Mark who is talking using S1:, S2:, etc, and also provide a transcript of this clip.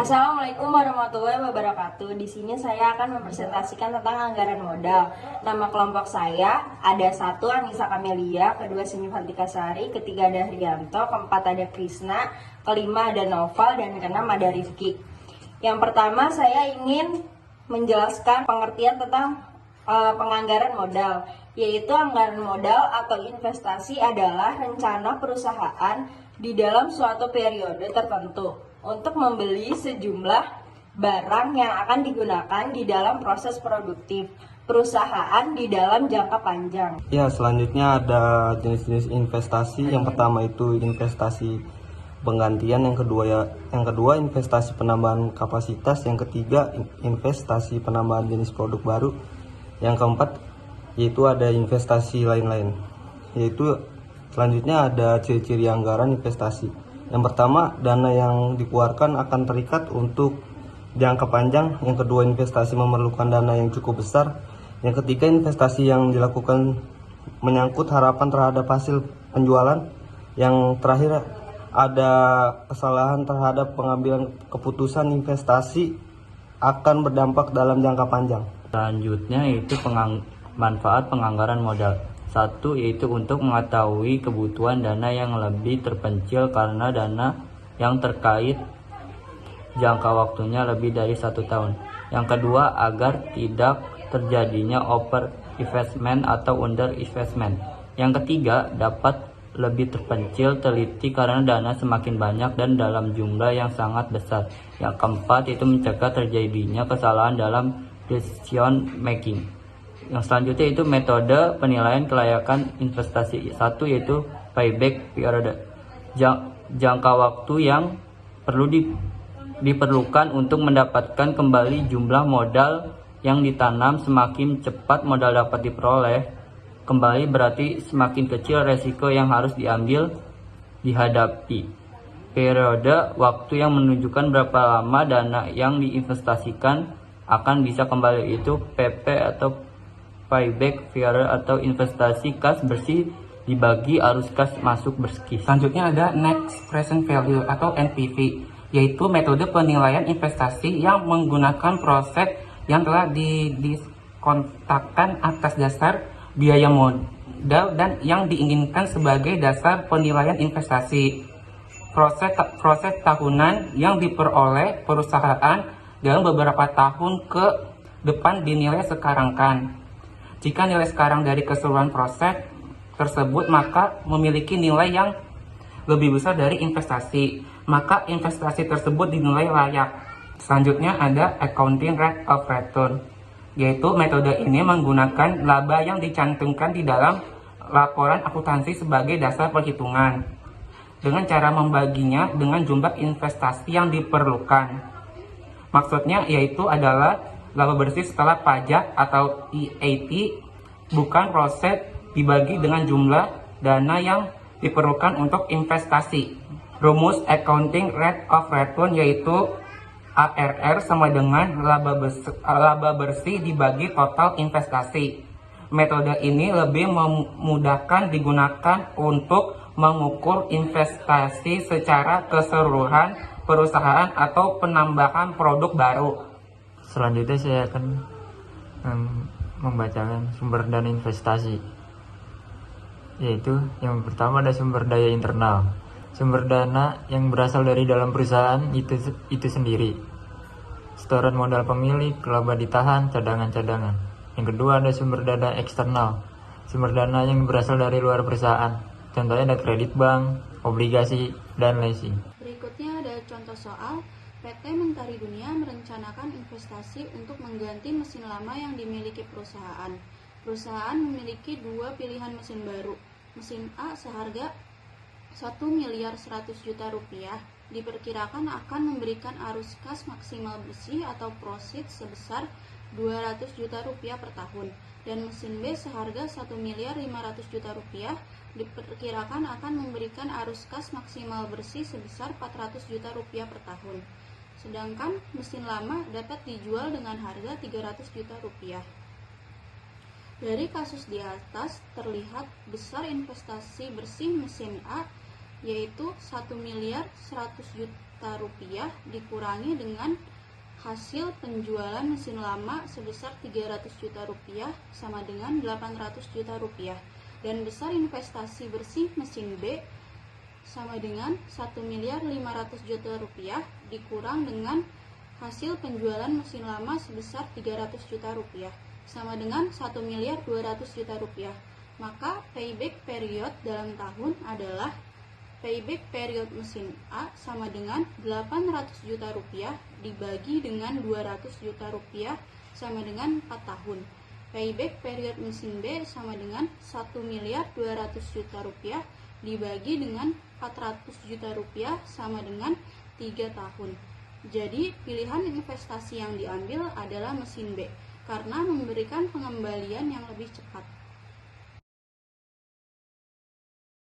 S1: Assalamualaikum warahmatullahi wabarakatuh. Di sini saya akan mempresentasikan tentang anggaran modal. Nama kelompok saya ada 1 Anissa Kamelia, kedua Seni Fantika Sari, ketiga ada Haryanto, keempat ada Krisna, kelima ada Noval, dan keenam ada Rifki. Yang pertama saya ingin menjelaskan pengertian tentang penganggaran modal, yaitu anggaran modal atau investasi adalah rencana perusahaan di dalam suatu periode tertentu untuk membeli sejumlah barang yang akan digunakan di dalam proses produktif perusahaan di dalam jangka panjang.
S2: Ya, selanjutnya ada jenis-jenis investasi. Yang pertama itu investasi penggantian, yang kedua investasi penambahan kapasitas, yang ketiga investasi penambahan jenis produk baru, yang keempat yaitu ada investasi lain-lain. Yaitu selanjutnya ada ciri-ciri anggaran investasi. Yang pertama, dana yang dikeluarkan akan terikat untuk jangka panjang. Yang kedua, investasi memerlukan dana yang cukup besar. Yang ketiga, investasi yang dilakukan menyangkut harapan terhadap hasil penjualan. Yang terakhir, ada kesalahan terhadap pengambilan keputusan investasi akan berdampak dalam jangka panjang.
S3: Selanjutnya yaitu manfaat penganggaran modal. 1 yaitu untuk mengetahui kebutuhan dana yang lebih terpencil karena dana yang terkait jangka waktunya lebih dari 1 tahun. Yang kedua, agar tidak terjadinya over investment atau under investment. Yang ketiga, dapat lebih terpencil teliti karena dana semakin banyak dan dalam jumlah yang sangat besar. Yang keempat, itu mencegah terjadinya kesalahan dalam decision making. Yang selanjutnya itu metode penilaian kelayakan investasi. 1 yaitu payback period, jangka waktu yang diperlukan untuk mendapatkan kembali jumlah modal yang ditanam. Semakin cepat modal dapat diperoleh kembali, berarti semakin kecil resiko yang harus dihadapi. Periode waktu yang menunjukkan berapa lama dana yang diinvestasikan akan bisa kembali, itu PP atau payback period atau investasi kas bersih dibagi arus kas masuk bersih.
S4: Selanjutnya ada next present value atau NPV, yaitu metode penilaian investasi yang menggunakan proses yang telah dikontakkan atas dasar biaya modal dan yang diinginkan sebagai dasar penilaian investasi. Proses tahunan yang diperoleh perusahaan dalam beberapa tahun ke depan dinilai sekarang kan. Jika nilai sekarang dari keseluruhan proses tersebut maka memiliki nilai yang lebih besar dari investasi, maka investasi tersebut dinilai layak. Selanjutnya ada accounting rate of return, yaitu metode ini menggunakan laba yang dicantumkan di dalam laporan akuntansi sebagai dasar perhitungan dengan cara membaginya dengan jumlah investasi yang diperlukan. Maksudnya yaitu adalah laba bersih setelah pajak atau EAT, bukan proses dibagi dengan jumlah dana yang diperlukan untuk investasi. Rumus accounting rate of return yaitu ARR sama dengan laba bersih dibagi total investasi. Metode ini lebih memudahkan digunakan untuk mengukur investasi secara keseluruhan perusahaan atau penambahan produk baru.
S3: Selanjutnya saya akan membacakan sumber dana investasi, yaitu yang pertama ada sumber daya internal, sumber dana yang berasal dari dalam perusahaan itu sendiri, setoran modal pemilik, laba ditahan, cadangan-cadangan. Yang kedua ada sumber dana eksternal, sumber dana yang berasal dari luar perusahaan, contohnya ada kredit bank, obligasi, dan leasing.
S5: Berikutnya ada contoh soal. PT Mentari Dunia merencanakan investasi untuk mengganti mesin lama yang dimiliki perusahaan. Perusahaan memiliki 2 pilihan mesin baru. Mesin A seharga 1.100.000.000 rupiah diperkirakan akan memberikan arus kas maksimal bersih atau prosit sebesar 200 juta rupiah per tahun. Dan mesin B seharga 1.500.000.000 rupiah diperkirakan akan memberikan arus kas maksimal bersih sebesar 400 juta rupiah per tahun. Sedangkan mesin lama dapat dijual dengan harga 300 juta rupiah. Dari kasus di atas terlihat besar investasi bersih mesin A yaitu 1.100.000.000 rupiah dikurangi dengan hasil penjualan mesin lama sebesar 300 juta rupiah sama dengan 800 juta rupiah, dan besar investasi bersih mesin B sama dengan 1.500.000.000 rupiah dikurang dengan hasil penjualan mesin lama sebesar 300 juta rupiah sama dengan 1.200.000.000 rupiah. Maka payback period dalam tahun adalah payback period mesin A sama dengan 800 juta rupiah dibagi dengan 200 juta rupiah sama dengan 4 tahun. Payback period mesin B sama dengan 1.200.000.000 rupiah dibagi dengan 400 juta rupiah sama dengan 3 tahun. Jadi pilihan investasi yang diambil adalah mesin B karena memberikan pengembalian yang lebih cepat.